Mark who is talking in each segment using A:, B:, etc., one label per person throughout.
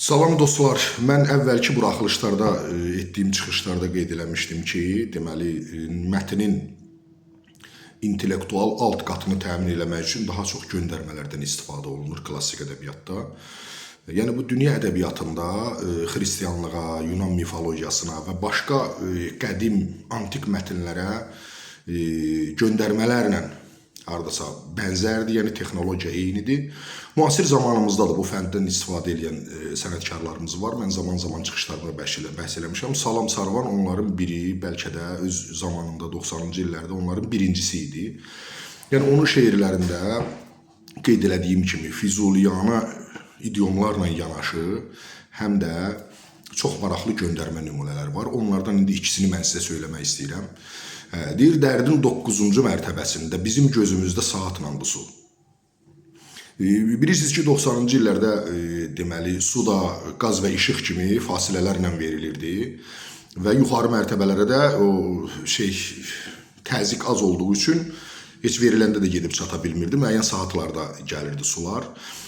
A: Salam dostlar, mən əvvəlki buraxılışlarda etdiyim çıxışlarda qeyd eləmişdim ki, deməli mətnin intellektual alt qatını təmin eləmək üçün daha çox göndərmələrdən istifadə olunur klassik ədəbiyyatda. Yəni bu dünya ədəbiyyatında xristianlığa, Yunan mifologiyasına və başqa qədim antik mətnlərə göndərmələrlə hardasa bənzərdir, yəni texnologiya eynidir. Müasir zamanımızda da bu fənddən istifadə edən sənətkarlarımız var. Mən zaman-zaman çıxışlarımda bəhs eləmişəm. Salam Sarvan onların biri, bəlkə də öz zamanında 90-cı illərdə onların birincisi idi. Yəni onun şeirlərində qeyd elədiyim kimi Füzuliyana idiomlarla yanaşı, həm də çox maraqlı göndərmə nümunələri var. Onlardan indi ikisini mən sizə söyləmək istəyirəm. Deyir, dərdin 9-cu mərtəbəsində bizim gözümüzdə saatla bu su. Bilirsiniz ki, 90-cı illərdə deməli su da qaz və işıq kimi fasilələrlə verilirdi və yuxarı mərtəbələrə də o təzyiq az olduğu üçün heç veriləndə də gedib çata bilmirdi. Müəyyən saatlarda gəlirdi sular.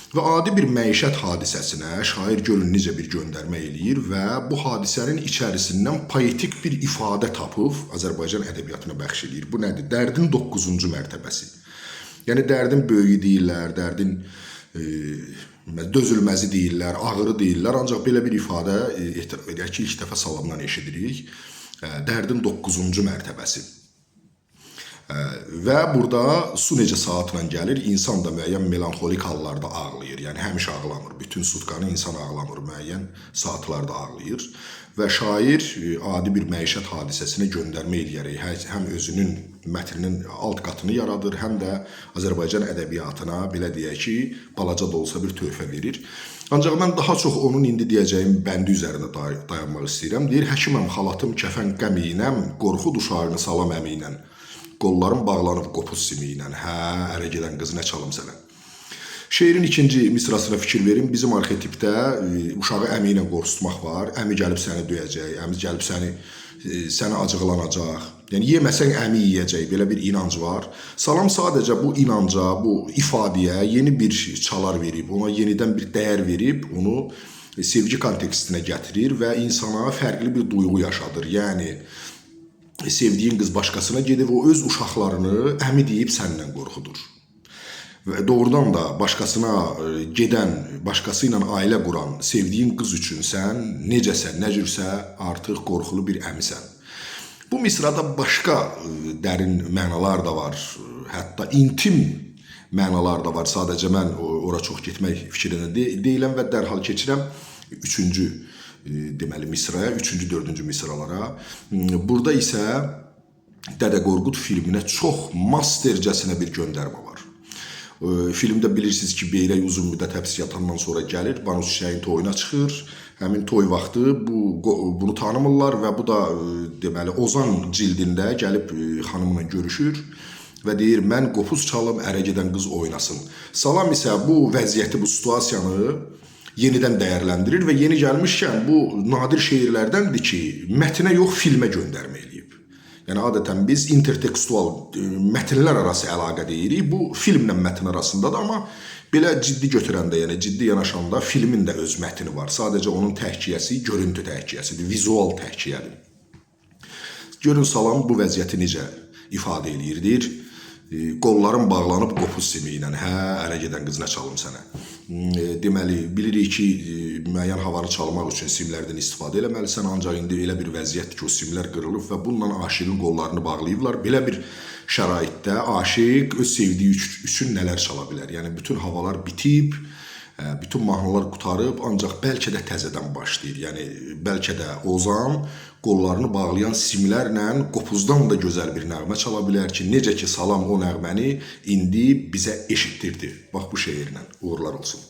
A: Və adi bir məişət hadisəsinə şair görün necə bir göndərmə eləyir və bu hadisənin içərisindən poetik bir ifadə tapıb Azərbaycan ədəbiyyatına bəxş eləyir. Bu nədir? Dərdin 9-cu mərtəbəsi. Yəni dərdin böyüyü deyirlər, dərdin dözülməzi deyirlər, ağırı deyirlər. Ancaq belə bir ifadə edək ki, ilk dəfə Salamdan eşidirik. Dərdin 9-cu mərtəbəsi. Və burada su necə saatla gəlir, insan da müəyyən melanxolik hallarda ağlayır. Yəni həmişə ağlamır. Bütün sutkanı insan ağlamır, müəyyən saatlarda ağlayır. Və şair adi bir məişət hadisəsinə göndərmə eləyərək həm özünün mətninin alt qatını yaradır, həm də Azərbaycan ədəbiyyatına, belə deyək ki, balaca da olsa bir töhfə verir. Ancaq mən daha çox onun indi deyəcəyim bəndi üzərində dayanmaq istəyirəm. Deyir, həkiməm, xalatım, kəfən qəminəm, qorxud uşağını salam əminən. Qollarım bağlanıb qopuz simi ilə. Hə, ərə gedən qız nə çalım sənə. Şeirin ikinci misrasına fikir verin. Bizim arxetipdə uşağı əmi ilə qorxutmaq var. Əmi gəlib səni döyəcək, əmi gəlib səni acıqlanacaq. Yəni yeməsən əmi yeyəcək, belə bir inanc var. Salam sadəcə bu inanca, bu ifadəyə yeni bir çalar verib, ona yenidən bir dəyər verib, onu sevgi kontekstinə gətirir və insana fərqli bir duyğu yaşadır. Yəni sevdiyin qız başqasına gedib, o öz uşaqlarını əmi deyib səndən qorxudur. Və doğrudan da başqasına gedən, başqası ilə ailə quran, sevdiyin qız üçün sən necəsən, nə cürsə artıq qorxulu bir əmisən. Bu misrada başqa dərin mənalar da var, hətta intim mənalar da var. Sadəcə mən ora çox getmək fikrində deyiləm və dərhal keçirəm üçüncü deməli misraya, 3-cü, 4-cü misralara. Burada isə Dədə Qorqud filminə çox mastercəsinə bir göndərmə var. Filmdə bilirsiniz ki, Beyrək uzun müddət həbs yatandan sonra gəlir, Banu Çiçəyin toyuna çıxır. Həmin toy vaxtı bunu tanımırlar və bu da deməli Ozan cildində gəlib xanımla görüşür və deyir, mən qopuz çalım, ərə gedən qız oynasın. Salam isə bu vəziyyəti, bu situasiyanı yenidən dəyərləndirir və yeni gəlmişkən bu nadir şeirlərdəndir ki, mətnə yox, filmə göndərmə eləyib. Yəni, adətən biz intertekstual mətnlər arası əlaqə deyirik. Bu, filmlə mətn arasındadır, amma belə ciddi götürəndə, yəni ciddi yanaşanda filmin də öz mətni var. Sadəcə onun təhkiyəsi, görüntü təhkiyəsidir, vizual təhkiyədir. Görün, Salam bu vəziyyəti necə ifadə eləyir, deyir, qollarım bağlanıb qopuz simi ilə, hə, ərə gedən qız nə çalım sənə. Deməli, bilirik ki, müəyyən havanı çalmaq üçün simlərdən istifadə eləməlisən, ancaq indi elə bir vəziyyətdir ki, o simlər qırılıb və bununla aşiqin qollarını bağlayıblar. Belə bir şəraitdə aşiq öz sevdiyi üçün nələr çala bilər? Yəni, bütün havalar bitib, bütün mahnılar qutarıb, ancaq bəlkə də təzədən başlayır. Yəni, bəlkə də Ozan qollarını bağlayan simlərlə qopuzdan da gözəl bir nəğmə çala bilər ki, necə ki, Salam o nəğməni indi bizə eşitdirdi. Bax, bu şeirlə uğurlar olsun.